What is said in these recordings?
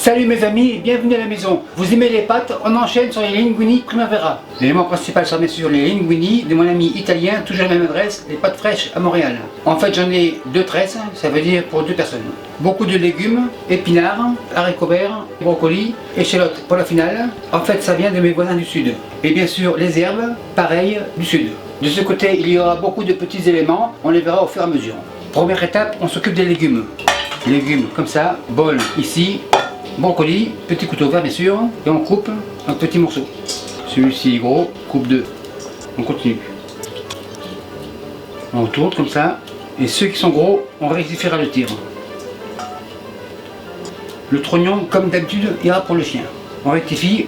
Salut mes amis, bienvenue à la maison. Vous aimez les pâtes? On enchaîne sur les linguini primavera. L'élément principal sera bien sûr les linguini de mon ami italien, toujours la même adresse, les pâtes fraîches à Montréal. En fait j'en ai 2 tresses, ça veut dire pour 2 personnes. Beaucoup de légumes, épinards, haricots verts, brocolis, échalotes pour la finale. En fait ça vient de mes voisins du sud. Et bien sûr les herbes, pareil, du sud. De ce côté il y aura beaucoup de petits éléments, on les verra au fur et à mesure. Première étape, on s'occupe des légumes. Légumes comme ça, bol ici. Brocoli, petit couteau vert bien sûr, et on coupe en petits morceaux. Celui-ci est gros, coupe 2. On continue. On tourne comme ça, et ceux qui sont gros, on rectifiera le tir. Le trognon, comme d'habitude, ira pour le chien. On rectifie.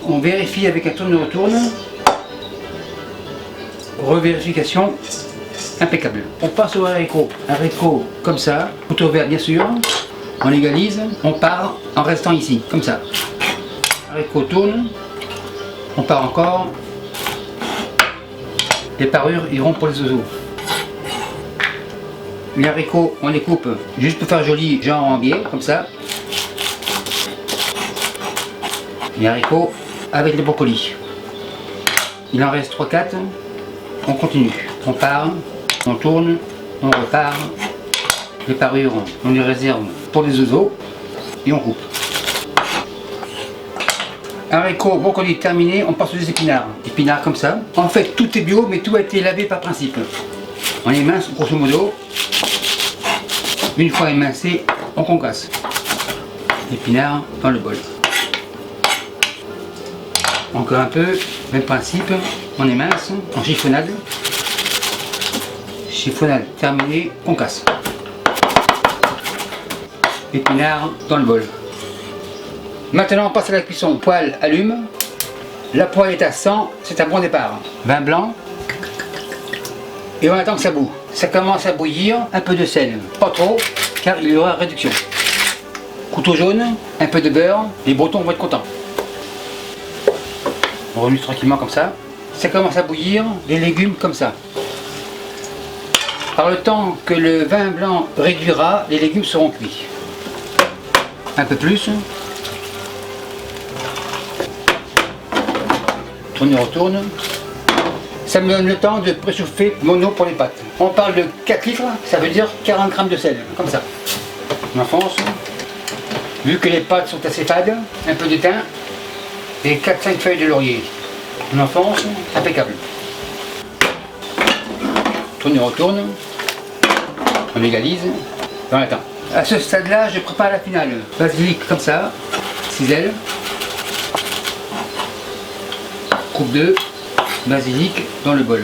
On vérifie avec un tourne-retourne. Revérification. Impeccable. On passe au haricot. Haricot comme ça, couteau vert bien sûr. On égalise, on part en restant ici, comme ça. Haricot tourne, on part encore. Les parures iront pour les oiseaux. Les haricots, on les coupe juste pour faire joli, genre en biais, comme ça. Les haricots avec les brocolis. Il en reste 3-4. On continue. On part. On tourne, on repart, les parures, on les réserve pour les oiseaux et on coupe. Haricots, brocolis terminé, on passe aux épinards. Épinards comme ça. En fait, tout est bio, mais tout a été lavé par principe. On émince, grosso modo. Une fois émincé, on concasse. Épinards dans le bol. Encore un peu, même principe, on émince, en chiffonnade. Chiffonnade terminée, concasse. Épinards dans le bol. Maintenant on passe à la cuisson. Poêle allume. La poêle est à 100, c'est un bon départ. Vin blanc. Et on attend que ça bout. Ça commence à bouillir, un peu de sel. Pas trop, car il y aura réduction. Couteau jaune, un peu de beurre, les Bretons vont être contents. On remue tranquillement comme ça. Ça commence à bouillir, les légumes comme ça. Par le temps que le vin blanc réduira, les légumes seront cuits. Un peu plus. Tourne, retourne. Ça me donne le temps de préchauffer mon eau pour les pâtes. On parle de 4 litres, ça veut dire 40 grammes de sel, comme ça. On enfonce. Vu que les pâtes sont assez fades, un peu de thym et 4-5 feuilles de laurier. On enfonce, impeccable. Tourne, retourne, on égalise, on attend. À ce stade-là, je prépare la finale. Basilic comme ça, ciselle, coupe 2, basilic dans le bol.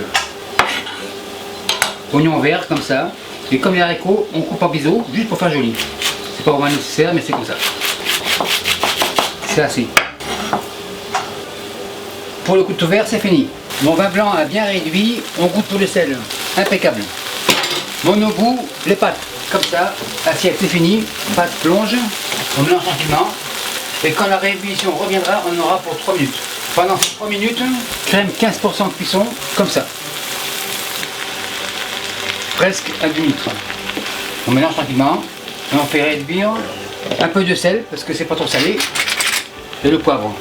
Oignon vert comme ça, et comme les haricots, on coupe en biseau, juste pour faire joli. C'est pas vraiment nécessaire, mais c'est comme ça. C'est assez. Pour le couteau vert, c'est fini. Mon vin blanc a bien réduit, on goûte pour le sel. Impeccable. Mon au bout, les pâtes, comme ça, assiette c'est fini, pâtes plonge, on mélange tranquillement, et quand la réébullition reviendra, on aura pour 3 minutes. Pendant 3 minutes, crème 15% de cuisson, comme ça. Presque à 2 litres. On mélange tranquillement, et on fait réduire un peu de sel, parce que c'est pas trop salé, et le poivre.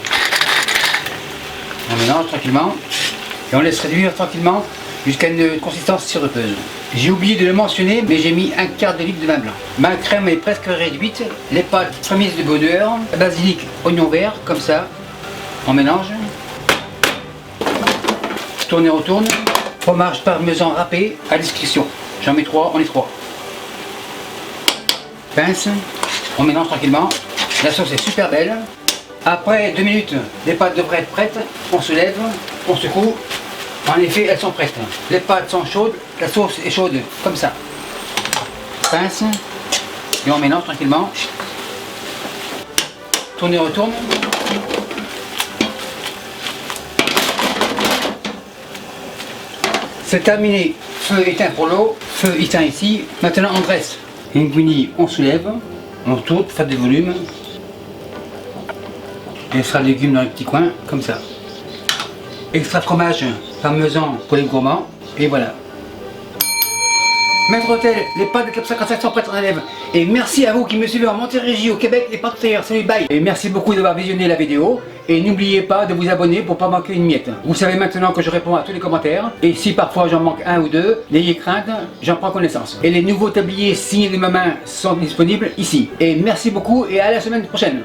On mélange tranquillement, et on laisse réduire tranquillement, jusqu'à une consistance sirupeuse. J'ai oublié de le mentionner, mais j'ai mis un quart de litre de vin blanc. Ma crème est presque réduite, les pâtes prémices de bonheur, basilic, oignon vert, comme ça. On mélange. Tourne et retourne. Fromage parmesan râpé à discrétion. J'en mets 3, on est 3. Pince, on mélange tranquillement. La sauce est super belle. Après 2 minutes, les pâtes devraient être prêtes. On se lève, on secoue. En effet, elles sont prêtes. Les pâtes sont chaudes, la sauce est chaude, comme ça. Pince, et on mélange tranquillement. Tourne et retourne. C'est terminé. Feu éteint pour l'eau, feu éteint ici. Maintenant on dresse. Linguini, on soulève, on tourne pour faire des volumes. Extra légumes dans les petits coins, comme ça. Extra fromage parmesan pour les gourmands, et voilà. Maître Hôtel, les pâtes de Club 55 sont prêtes en élève. Et merci à vous qui me suivez en Montérégie, au Québec, les pâtes tailleurs. Salut, bye. Et merci beaucoup d'avoir visionné la vidéo. Et n'oubliez pas de vous abonner pour ne pas manquer une miette. Vous savez maintenant que je réponds à tous les commentaires. Et si parfois j'en manque un ou deux, n'ayez crainte, j'en prends connaissance. Et les nouveaux tabliers signés de ma main sont disponibles ici. Et merci beaucoup et à la semaine prochaine.